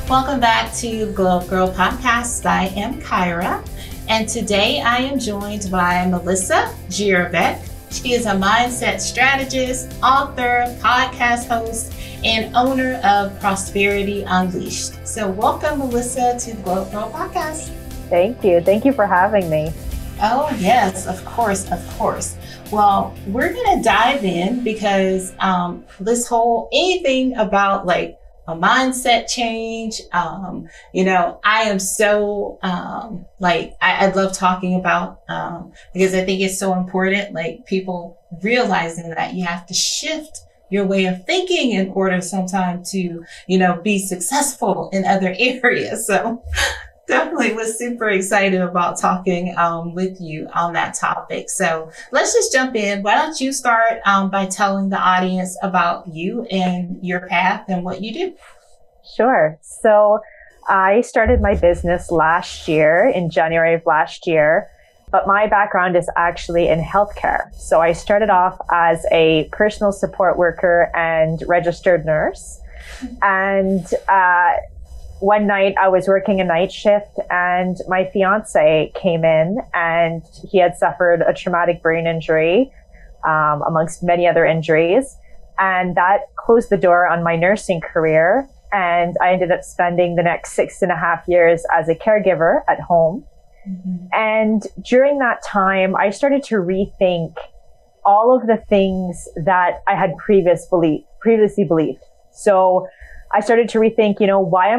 Welcome back to Gyrl Podcast. I am Kyra, and today I am joined by Melissa Jirovec. She is a mindset strategist, author, podcast host, and owner of Prosperity Unleashed. So welcome, Melissa, to the Gyrl Podcast. Thank you. Thank you for having me. Oh, yes, of course, of course. Well, we're going to dive in because this whole anything about like a mindset change, I am so I love talking about because I think it's so important, like people realizing that you have to shift your way of thinking in order sometimes to, be successful in other areas. So definitely was super excited about talking with you on that topic. So let's just jump in. Why don't you start by telling the audience about you and your path and what you do? Sure. So I started my business last year, in January of last year, but my background is actually in healthcare. So I started off as a personal support worker and registered nurse. And one night I was working a night shift and my fiance came in and he had suffered a traumatic brain injury, amongst many other injuries. And that closed the door on my nursing career. And I ended up spending the next 6.5 years as a caregiver at home. Mm-hmm. And during that time, I started to rethink all of the things that I had previously believed. So I started to rethink, why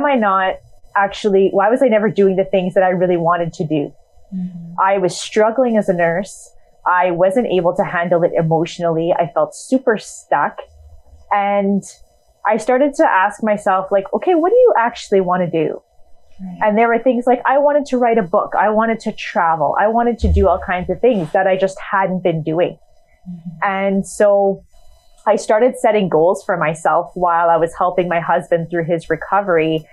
was I never doing the things that I really wanted to do? Mm-hmm. I was struggling as a nurse. I wasn't able to handle it emotionally. I felt super stuck. And I started to ask myself, okay, what do you actually want to do? Right. And there were things like, I wanted to write a book. I wanted to travel. I wanted to do all kinds of things that I just hadn't been doing. Mm-hmm. And so I started setting goals for myself while I was helping my husband through his recovery.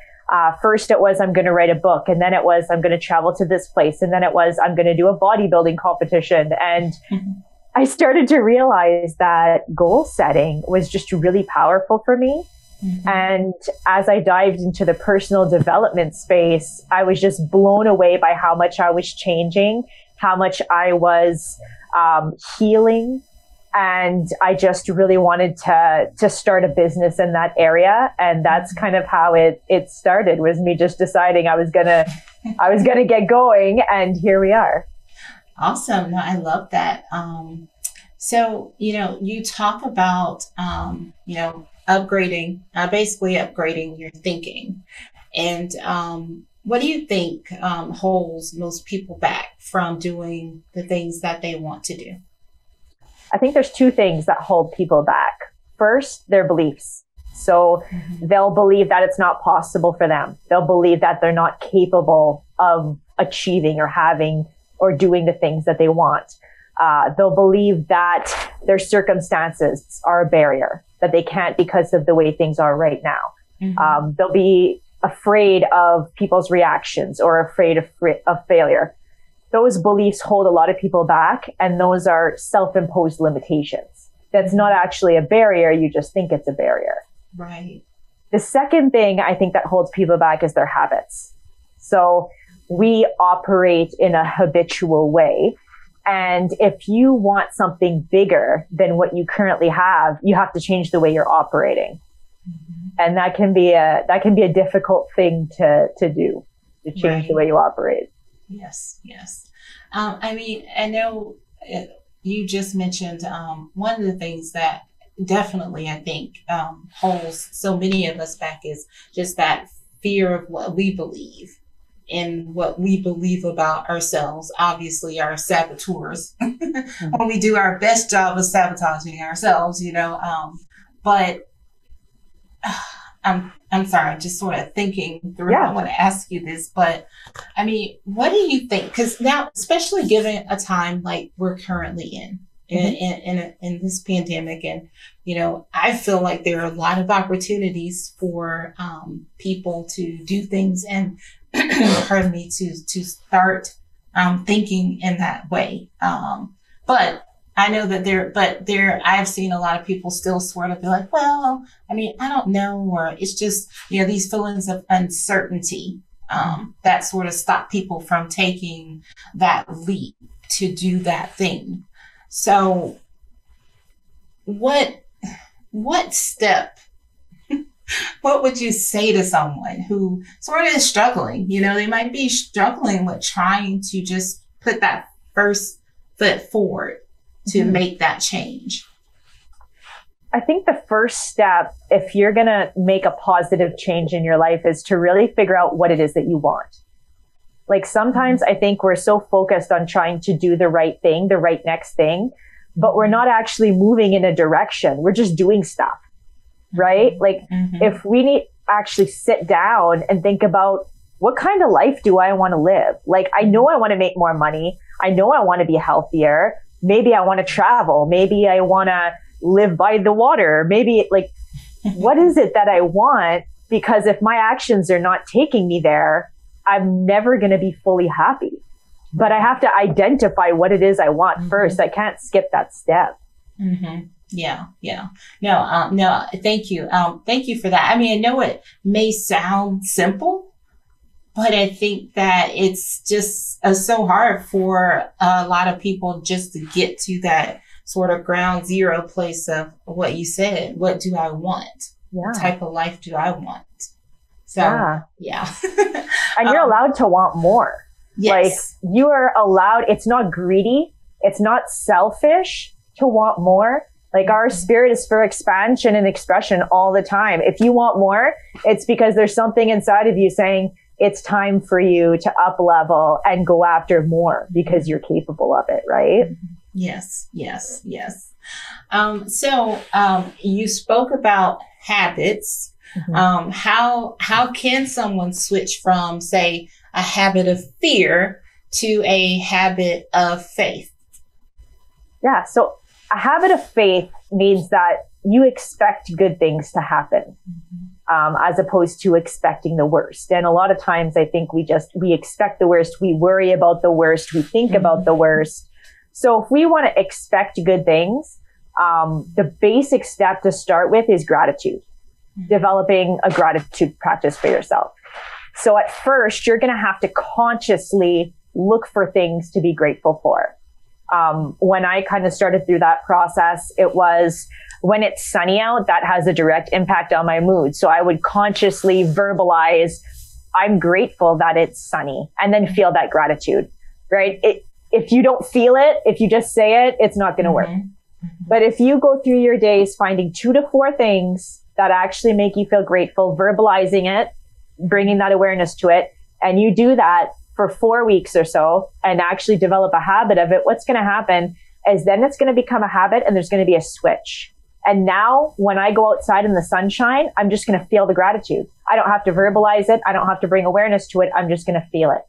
First it was, I'm going to write a book. And then it was, I'm going to travel to this place. And then it was, I'm going to do a bodybuilding competition. And mm-hmm. I started to realize that goal setting was just really powerful for me. Mm-hmm. And as I dived into the personal development space, I was just blown away by how much I was changing, how much I was healing. And I just really wanted to start a business in that area. And that's kind of how it started, was me just deciding I was gonna get going, and here we are. Awesome. No, I love that. So, you talk about, basically upgrading your thinking. And what do you think holds most people back from doing the things that they want to do? I think there's two things that hold people back. First, their beliefs. So mm-hmm. they'll believe that it's not possible for them. They'll believe that they're not capable of achieving or having or doing the things that they want. They'll believe that their circumstances are a barrier, that they can't because of the way things are right now. Mm-hmm. They'll be afraid of people's reactions or afraid of failure. Those beliefs hold a lot of people back, and those are self-imposed limitations. That's not actually a barrier. You just think it's a barrier. Right. The second thing I think that holds people back is their habits. So we operate in a habitual way. And if you want something bigger than what you currently have, you have to change the way you're operating. Mm-hmm. And that can be a difficult thing to do, to change right. the way you operate. Yes. I know you just mentioned one of the things that definitely I think holds so many of us back is just that fear of what we believe and what we believe about ourselves. Obviously, our saboteurs, mm-hmm. when we do our best job of sabotaging ourselves, but I'm sorry, I'm just sort of thinking through. Yeah. I want to ask you this, but what do you think? Because now, especially given a time like we're currently in this pandemic, and I feel like there are a lot of opportunities for people to do things and pardon me, to start thinking in that way. But I know that I've seen a lot of people still sort of be like, well, I mean, I don't know, or it's just, these feelings of uncertainty, that sort of stop people from taking that leap to do that thing. So what step, what would you say to someone who sort of is struggling? They might be struggling with trying to just put that first foot forward to make that change. I think the first step, if you're going to make a positive change in your life, is to really figure out what it is that you want. Like sometimes I think we're so focused on trying to do the right thing, the right next thing, but we're not actually moving in a direction. We're just doing stuff, right? Like if we need actually sit down and think about, what kind of life do I want to live? Like, I know I want to make more money. I know I want to be healthier. Maybe I want to travel. Maybe I want to live by the water. Maybe what is it that I want? Because if my actions are not taking me there, I'm never going to be fully happy. But I have to identify what it is I want first. I can't skip that step. Yeah. No, thank you. Thank you for that. I mean, I know it may sound simple, but I think that it's just so hard for a lot of people just to get to that sort of ground zero place of what you said. What do I want? What type of life do I want? So, yeah. And you're allowed to want more. Yes. Like you are allowed, it's not greedy. It's not selfish to want more. Like our spirit is for expansion and expression all the time. If you want more, it's because there's something inside of you saying, it's time for you to up level and go after more because you're capable of it, right? Yes. So you spoke about habits. How can someone switch from, say, a habit of fear to a habit of faith? Yeah. So a habit of faith means that you expect good things to happen. As opposed to expecting the worst. And a lot of times I think we expect the worst. We worry about the worst. We think about the worst. So if we want to expect good things, the basic step to start with is gratitude, developing a gratitude practice for yourself. So at first, you're going to have to consciously look for things to be grateful for. When I kind of started through that process, it was when it's sunny out, that has a direct impact on my mood. So I would consciously verbalize, I'm grateful that it's sunny, and then feel that gratitude, right? If you don't feel it, if you just say it, it's not going to work. But if you go through your days finding 2 to 4 things that actually make you feel grateful, verbalizing it, bringing that awareness to it, and you do that for 4 weeks or so and actually develop a habit of it, what's going to happen is then it's going to become a habit and there's going to be a switch. And now when I go outside in the sunshine, I'm just going to feel the gratitude. I don't have to verbalize it. I don't have to bring awareness to it. I'm just going to feel it.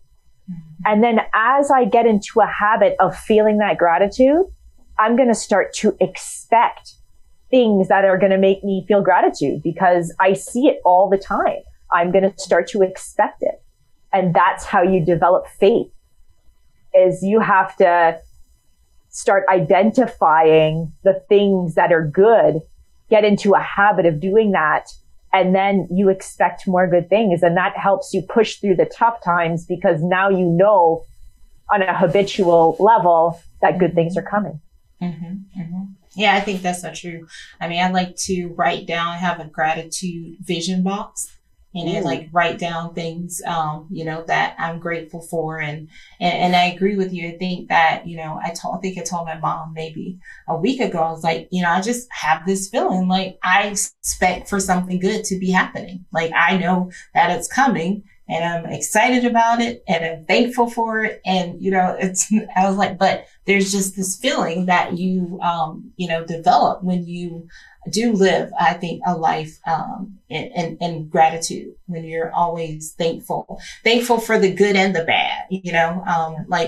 And then as I get into a habit of feeling that gratitude, I'm going to start to expect things that are going to make me feel gratitude because I see it all the time. I'm going to start to expect it. And that's how you develop faith, is you have to start identifying the things that are good, get into a habit of doing that, and then you expect more good things. And that helps you push through the tough times because now you know on a habitual level that good things are coming. Yeah, I think that's so true. I mean, I like to write down, have a gratitude vision box. And then like write down things, that I'm grateful for. And I agree with you. I think that, I think I told my mom maybe a week ago, I was like, I just have this feeling like I expect for something good to be happening. Like I know that it's coming and I'm excited about it and I'm thankful for it. And, I was like, but there's just this feeling that you, develop when you do live, I think, a life in gratitude, when you're always thankful for the good and the bad,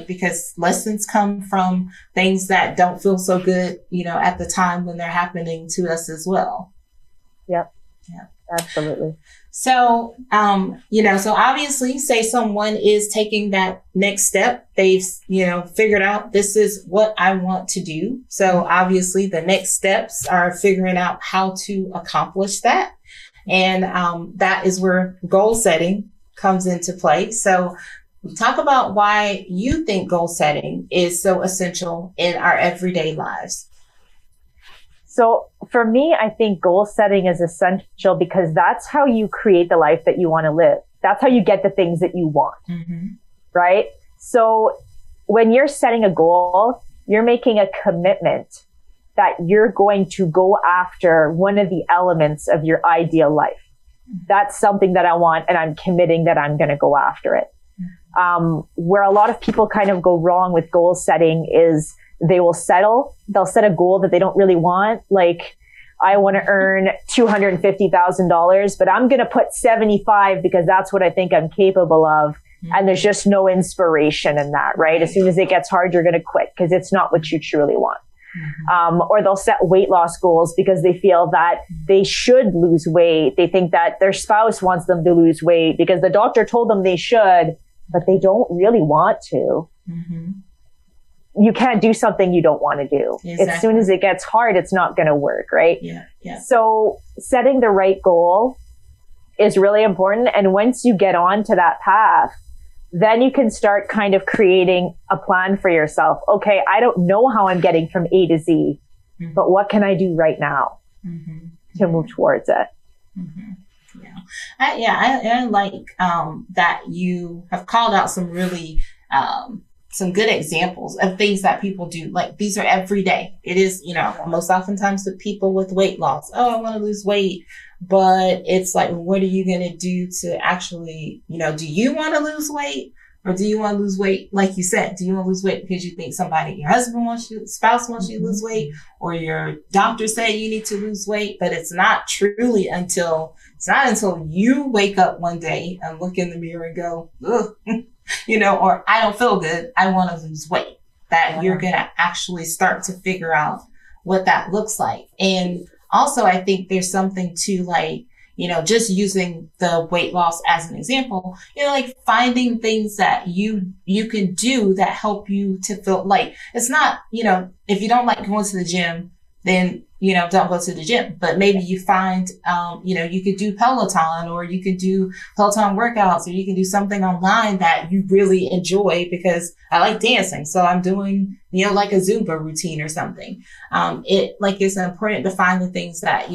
because lessons come from things that don't feel so good, at the time when they're happening to us as well. Yep. Yeah, absolutely. So, so obviously say someone is taking that next step. They've, figured out this is what I want to do. So obviously the next steps are figuring out how to accomplish that. And, that is where goal setting comes into play. So talk about why you think goal setting is so essential in our everyday lives. So for me, I think goal setting is essential because that's how you create the life that you want to live. That's how you get the things that you want, right? So when you're setting a goal, you're making a commitment that you're going to go after one of the elements of your ideal life. That's something that I want, and I'm committing that I'm going to go after it. Where a lot of people kind of go wrong with goal setting is they'll set a goal that they don't really want. Like, I want to earn $250,000, but I'm going to put 75 because that's what I think I'm capable of. And there's just no inspiration in that, right? As soon as it gets hard, you're going to quit because it's not what you truly want. Or they'll set weight loss goals because they feel that they should lose weight. They think that their spouse wants them to lose weight because the doctor told them they should, but they don't really want to. You can't do something you don't want to do. Exactly. As soon as it gets hard, it's not going to work, right? Yeah. So setting the right goal is really important. And once you get onto that path, then you can start kind of creating a plan for yourself. Okay, I don't know how I'm getting from A to Z, but what can I do right now to move towards it? I like that you have called out some really some good examples of things that people do. Like, these are every day. It is, most oftentimes the people with weight loss. Oh, I want to lose weight. But it's like, what are you going to do to actually, do you want to lose weight? Or do you want to lose weight? Like you said, do you want to lose weight because you think your husband wants you, spouse wants you to lose weight, or your doctor said you need to lose weight? But it's not truly until you wake up one day and look in the mirror and go, ugh, or I don't feel good, I want to lose weight, that you're going to actually start to figure out what that looks like. And also, I think there's something to, like, just using the weight loss as an example, like finding things that you can do that help you to feel like it's not, if you don't like going to the gym, then, don't go to the gym. But maybe you find, you could do Peloton, or you could do Peloton workouts, or you can do something online that you really enjoy, because I like dancing. So I'm doing, like a Zumba routine or something. It's important to find the things that,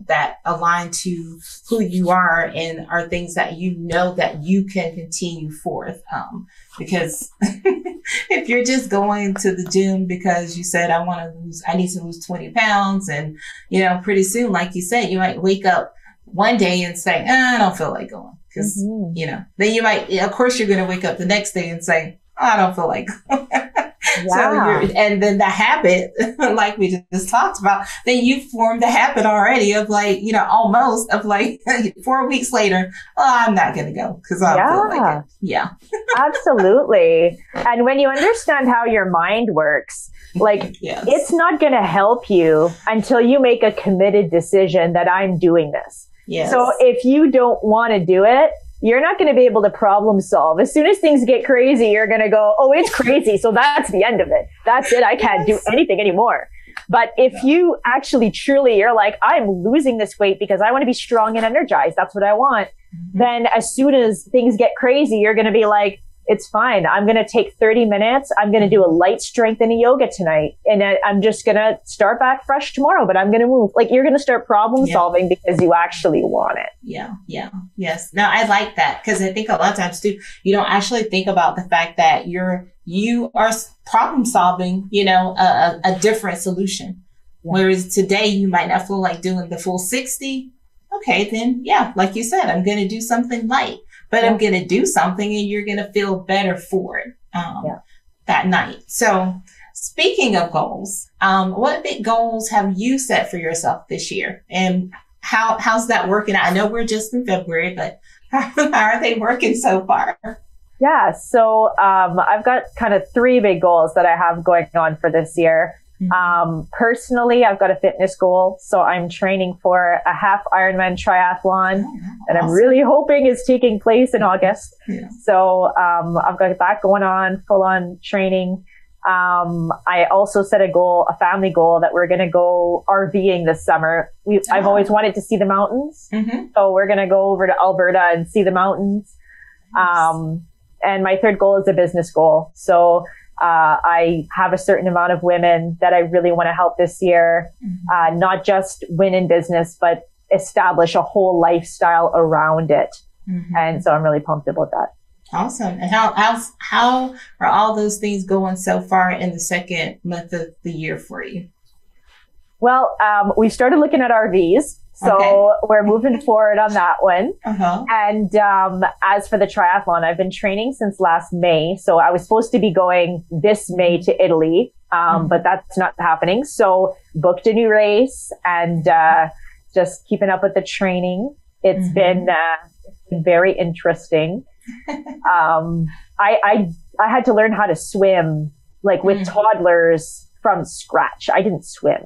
that align to who you are and are things that that you can continue forth. Because if you're just going to the gym because you said, I need to lose 20 pounds. And, pretty soon, like you said, you might wake up one day and say, I don't feel like going. Cause, then you might, of course, you're going to wake up the next day and say, I don't feel like going. And then the habit, like we just talked about, then you formed the habit already of almost of 4 weeks later, I'm not going to go because I don't feel like it. Yeah, absolutely. And when you understand how your mind works, it's not going to help you until you make a committed decision that I'm doing this. Yes. So if you don't want to do it, you're not going to be able to problem solve. As soon as things get crazy, you're going to go, oh, it's crazy. So that's the end of it. That's it. I can't do anything anymore. But if you actually truly, you're like, I'm losing this weight because I want to be strong and energized. That's what I want. Then as soon as things get crazy, you're going to be like, it's fine. I'm going to take 30 minutes. I'm going to do a light strength and a yoga tonight. And I'm just going to start back fresh tomorrow, but I'm going to move. You're going to start problem solving because you actually want it. Yeah. Yes. No, I like that, because I think a lot of times too, you don't actually think about the fact that you are problem solving, a different solution. Yeah. Whereas today you might not feel like doing the full 60. Okay, then like you said, I'm going to do something light. But I'm going to do something and you're going to feel better for it that night. So speaking of goals, what big goals have you set for yourself this year? And how's that working out? I know we're just in February, but how are they working so far? Yeah. So I've got kind of 3 big goals that I have going on for this year. Personally, I've got a fitness goal. So I'm training for a half Ironman triathlon that I'm really hoping is taking place in August. Yeah. So I've got that going on, full on training. I also set a family goal, that we're going to go RVing this summer. I've always wanted to see the mountains. So we're going to go over to Alberta and see the mountains. Nice. And my third goal is a business goal. So I have a certain amount of women that I really want to help this year, not just win in business, but establish a whole lifestyle around it. And so I'm really pumped about that. Awesome. And how are all those things going so far in the second month of the year for you? Well, we started looking at RVs. So we're moving forward on that one. And as for the triathlon, I've been training since last May. So I was supposed to be going this May to Italy, but that's not happening. So booked a new race and just keeping up with the training. It's been very interesting. I had to learn how to swim, like with toddlers from scratch. I didn't swim.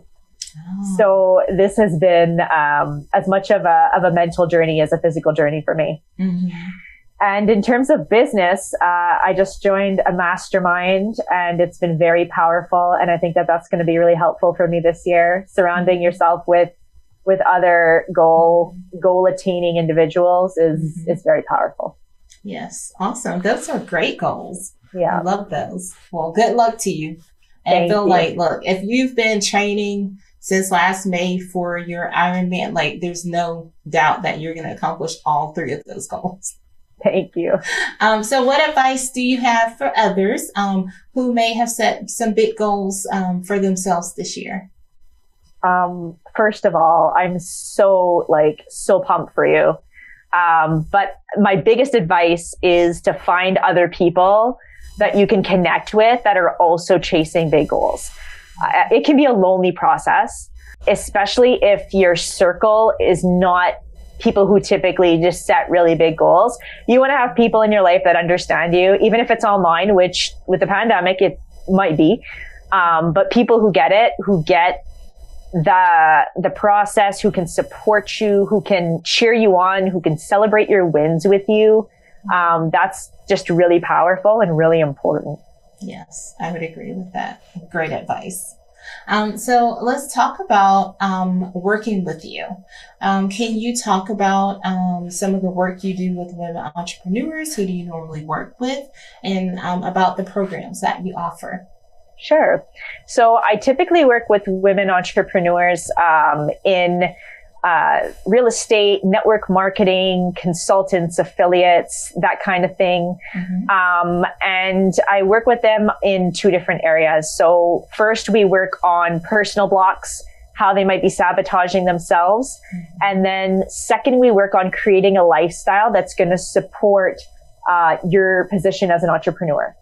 So this has been as much of a mental journey as a physical journey for me. And in terms of business, I just joined a mastermind, and it's been very powerful. And I think that that's going to be really helpful for me this year. Surrounding yourself with other goal attaining individuals is very powerful. Yes. Awesome. Those are great goals. Yeah. I love those. Well, good luck to you. And I feel like, look, if you've been training since last May for your Ironman, like there's no doubt that you're going to accomplish all three of those goals. Thank you. So what advice do you have for others who may have set some big goals for themselves this year? First of all, I'm so pumped for you. But my biggest advice is to find other people that you can connect with that are also chasing big goals. It can be a lonely process, especially if your circle is not people who typically just set really big goals. You want to have people in your life that understand you, even if it's online, which with the pandemic, it might be. But people who get it, who get the process, who can support you, who can cheer you on, who can celebrate your wins with you. That's just really powerful and really important. Yes, I would agree with that. Great advice. So let's talk about working with you. Can you talk about some of the work you do with women entrepreneurs? Who do you normally work with? And about the programs that you offer? Sure. So I typically work with women entrepreneurs in real estate, network marketing, consultants, affiliates, that kind of thing. And I work with them in two different areas. So first, we work on personal blocks, how they might be sabotaging themselves. And then second, we work on creating a lifestyle that's going to support your position as an entrepreneur.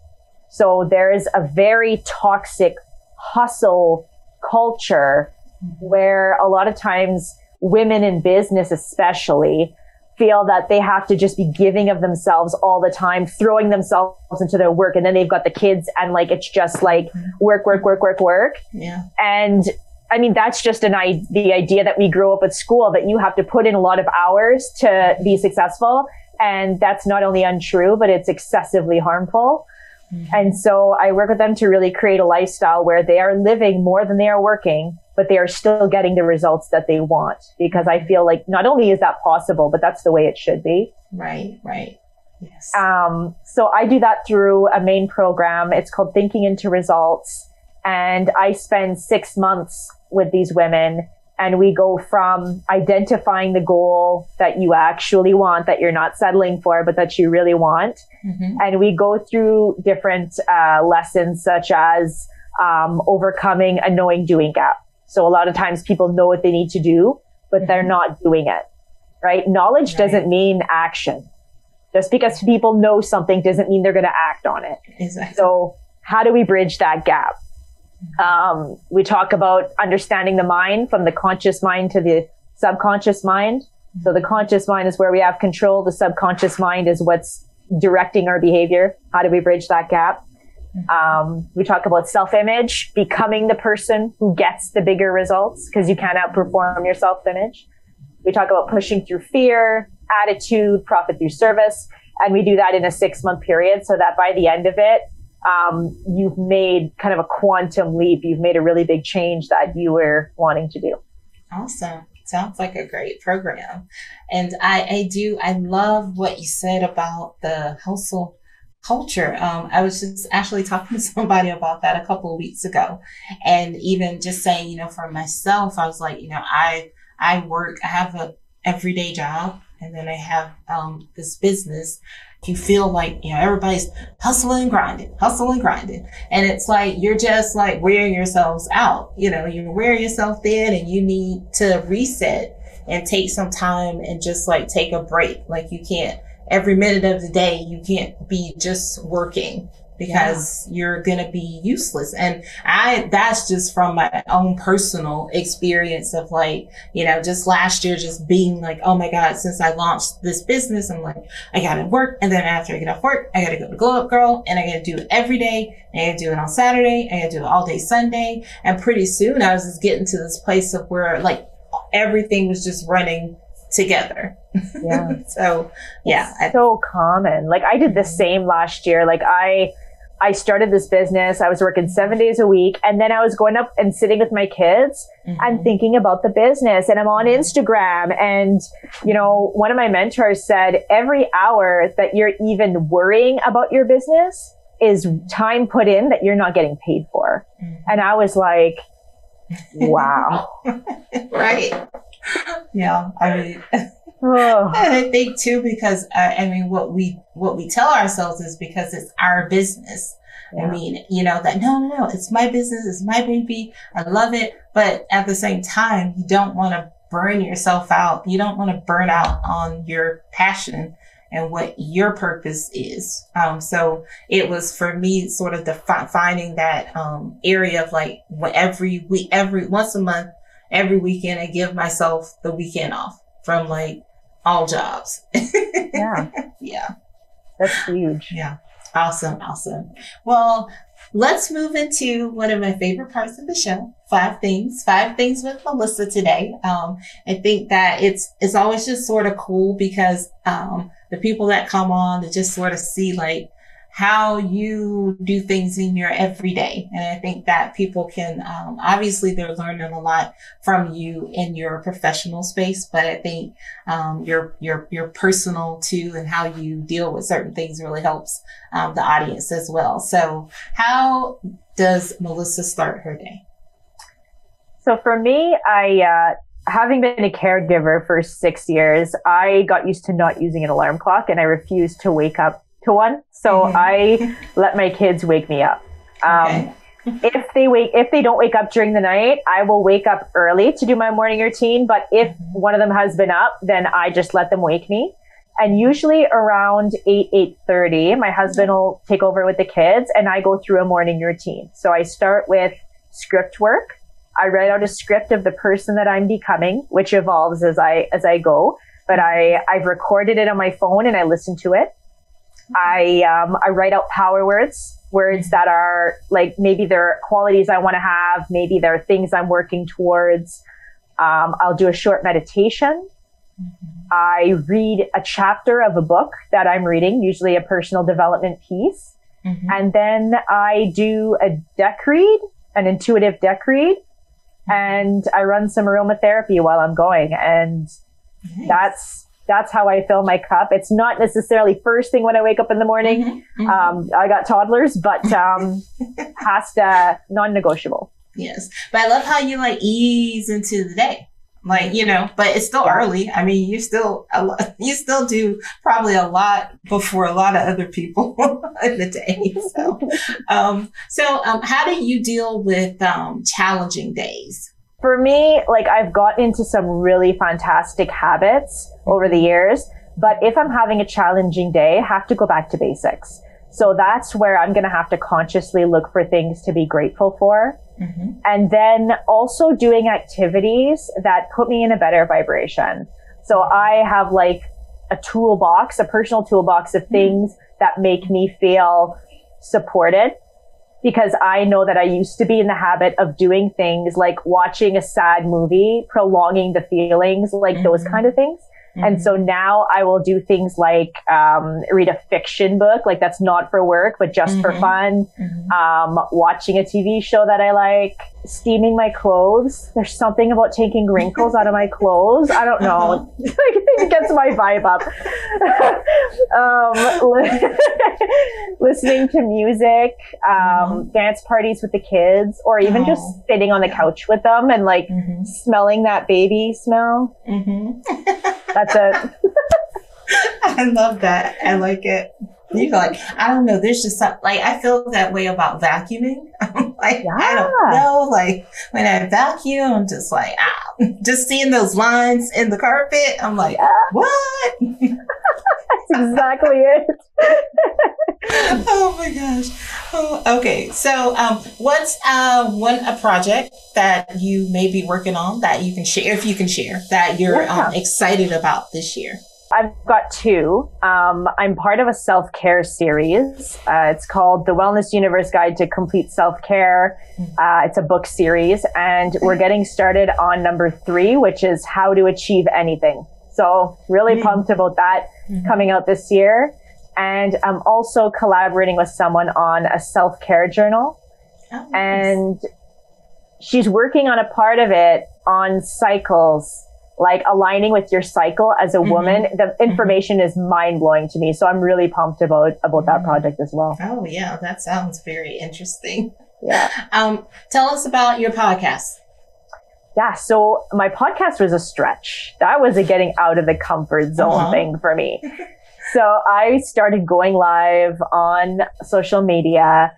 So there is a very toxic hustle culture where a lot of times women in business especially feel that they have to just be giving of themselves all the time, throwing themselves into their work. And then they've got the kids and it's just work. Yeah. And I mean, that's just the idea that we grow up at school, that you have to put in a lot of hours to be successful. And that's not only untrue, but it's excessively harmful. And so I work with them to really create a lifestyle where they are living more than they are working, but they are still getting the results that they want. Because I feel like not only is that possible, but that's the way it should be. Right. Yes. So I do that through a main program. It's called Thinking into Results. And I spend 6 months with these women. And we go from identifying the goal that you actually want, that you're not settling for, but that you really want. And we go through different lessons, such as overcoming a knowing doing gap. So a lot of times people know what they need to do, but they're not doing it, right? Knowledge doesn't mean action. Just because people know something doesn't mean they're going to act on it. Exactly. So how do we bridge that gap? We talk about understanding the mind, from the conscious mind to the subconscious mind. So the conscious mind is where we have control. The subconscious mind is what's directing our behavior. How do we bridge that gap? We talk about self-image, becoming the person who gets the bigger results because you can't outperform your self-image. We talk about pushing through fear, attitude, profit through service. And we do that in a 6-month period so that by the end of it, you've made kind of a quantum leap. You've made a really big change that you were wanting to do. Awesome. Sounds like a great program. And I love what you said about the hustle culture. I was just actually talking to somebody about that a couple of weeks ago. And even just saying, for myself, I was like, I have a everyday job, and then I have this business. You feel like, everybody's hustling and grinding. And it's like, you're just like wearing yourselves out. You're wearing yourself thin, and you need to reset and take some time and just like take a break. Like you can't, every minute of the day, you can't be just working because you're going to be useless. And that's just from my own personal experience of like, just last year, just being like, oh my God, since I launched this business, I'm like, I got to work. And then after I get off work, I got to go to Glow Up Girl, and I got to do it every day. And I got to do it on Saturday. I got to do it all day Sunday. And pretty soon I was just getting to this place of where like everything was just running together. Yeah. So yeah. It's so common. Like I did the same last year. Like I started this business. I was working 7 days a week, and then I was going up and sitting with my kids and thinking about the business, and I'm on Instagram. And, one of my mentors said every hour that you're even worrying about your business is time put in that you're not getting paid for. And I was like, wow. Right. Yeah. I mean, and I think too, because what we tell ourselves is because it's our business. Yeah. I mean, that no, it's my business, it's my baby, I love it. But at the same time, you don't want to burn yourself out. You don't want to burn out on your passion and what your purpose is. So it was for me sort of finding that area of like every week, once a month, every weekend, I give myself the weekend off from like all jobs. Yeah. Yeah. That's huge. Yeah. Awesome. Well, let's move into one of my favorite parts of the show, 5 things with Melissa today. I think that it's always just sort of cool because, the people that come on to just sort of see like how you do things in your everyday. And I think that people can, obviously they're learning a lot from you in your professional space, but I think, your personal too, and how you deal with certain things really helps, the audience as well. So how does Melissa start her day? So for me, having been a caregiver for 6 years, I got used to not using an alarm clock, and I refused to wake up to one. So I let my kids wake me up. Okay. If they don't wake up during the night, I will wake up early to do my morning routine. But if one of them has been up, then I just let them wake me. And usually around 8:30, my husband will take over with the kids, and I go through a morning routine. So I start with script work. I write out a script of the person that I'm becoming, which evolves as I go. But I've recorded it on my phone and I listen to it. I write out power words that are like, maybe they're qualities I want to have. Maybe they're things I'm working towards. I'll do a short meditation. I read a chapter of a book that I'm reading, usually a personal development piece. And then I do a deck read, an intuitive deck read. And I run some aromatherapy while I'm going. And nice. That's how I fill my cup. It's not necessarily first thing when I wake up in the morning. I got toddlers, but has to non-negotiable. Yes. But I love how you like ease into the day. Like, but it's still early. I mean, you still do probably a lot before a lot of other people in the day. So how do you deal with challenging days? For me, like I've gotten into some really fantastic habits over the years, but if I'm having a challenging day, I have to go back to basics. So that's where I'm going to have to consciously look for things to be grateful for. And then also doing activities that put me in a better vibration. So I have like a personal toolbox of things that make me feel supported. because I know that I used to be in the habit of doing things like watching a sad movie, prolonging the feelings, like those kind of things. And so now I will do things like read a fiction book, like that's not for work, but just for fun. Watching a TV show that I like, steaming my clothes. There's something about taking wrinkles out of my clothes. I don't know. It gets my vibe up. Listening to music, dance parties with the kids, or even just sitting on the couch with them and like smelling that baby smell. That's it. I love that. I like it. You like, I don't know. There's just something like, I feel that way about vacuuming. Like, I don't know. Like when I vacuum, I'm just like, just seeing those lines in the carpet. I'm like, what? That's exactly it. Oh my gosh. Oh, okay. So, what's a project that you may be working on that you can share, if you can share, that you're excited about this year? I've got two. I'm part of a self-care series. It's called The Wellness Universe Guide to Complete Self-Care. It's a book series, and we're getting started on number 3, which is How to Achieve Anything. So really pumped about that coming out this year. And I'm also collaborating with someone on a self-care journal. Oh, and she's working on a part of it on cycles, like aligning with your cycle as a woman. The information is mind-blowing to me. So I'm really pumped about that project as well. Oh, yeah. That sounds very interesting. Yeah. Tell us about your podcast. Yeah. So my podcast was a stretch. That was a getting out of the comfort zone thing for me. So I started going live on social media.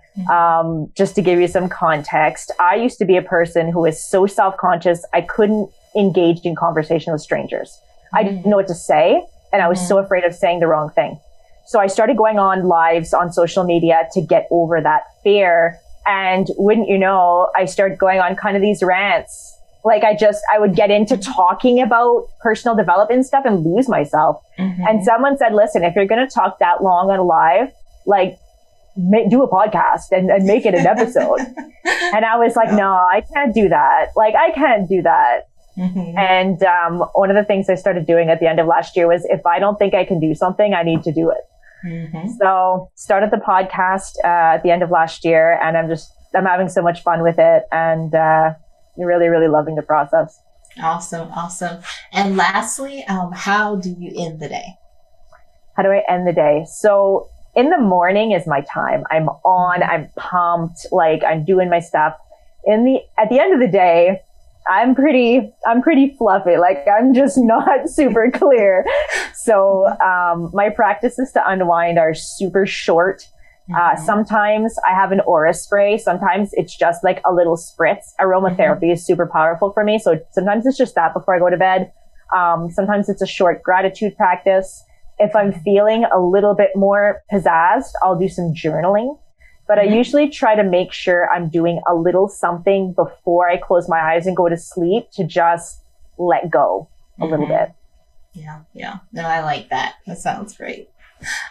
Just to give you some context, I used to be a person who was so self-conscious, I couldn't engage in conversation with strangers. I didn't know what to say, and I was so afraid of saying the wrong thing. So I started going on lives on social media to get over that fear. And wouldn't you know, I started going on kind of these rants. Like I would get into talking about personal development stuff and lose myself. And someone said, listen, if you're going to talk that long on a live, like do a podcast and make it an episode. And I was like, no, I can't do that. Like, I can't do that. And one of the things I started doing at the end of last year was, if I don't think I can do something, I need to do it. So started the podcast at the end of last year, and I'm having so much fun with it, and really, really loving the process. Awesome. And lastly, how do you end the day? How do I end the day? So in the morning is my time. I'm pumped, like I'm doing my stuff. At the end of the day, I'm pretty fluffy. Like I'm just not super clear. So, my practices to unwind are super short. Sometimes I have an aura spray. Sometimes it's just like a little spritz. Aromatherapy is super powerful for me. So sometimes it's just that before I go to bed. Sometimes it's a short gratitude practice. If I'm feeling a little bit more pizzazzed, I'll do some journaling. But I usually try to make sure I'm doing a little something before I close my eyes and go to sleep to just let go a little bit. Yeah. No, I like that. That sounds great.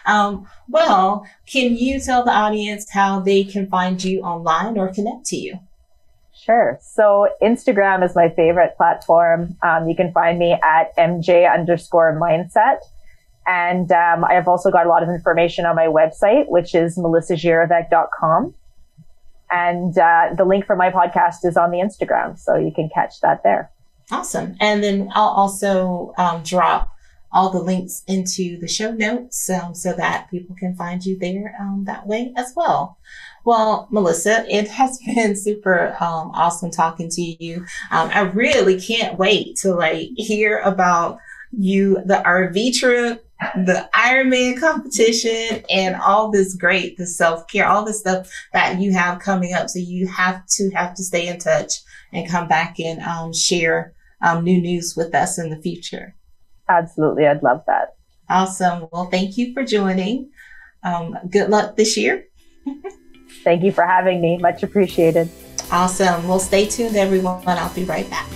Well, can you tell the audience how they can find you online or connect to you? Sure. So Instagram is my favorite platform. You can find me at MJ_mindset. And I've also got a lot of information on my website, which is melissajirovec.com. And the link for my podcast is on the Instagram, so you can catch that there. Awesome. And then I'll also drop all the links into the show notes so that people can find you there that way as well. Well, Melissa, it has been super awesome talking to you. I really can't wait to hear about the RV trip, the Ironman competition, and all this the self-care, all this stuff that you have coming up. So you have to stay in touch and come back and share new news with us in the future. Absolutely. I'd love that. Awesome. Well, thank you for joining. Good luck this year. Thank you for having me. Much appreciated. Awesome. Well, stay tuned, everyone. I'll be right back.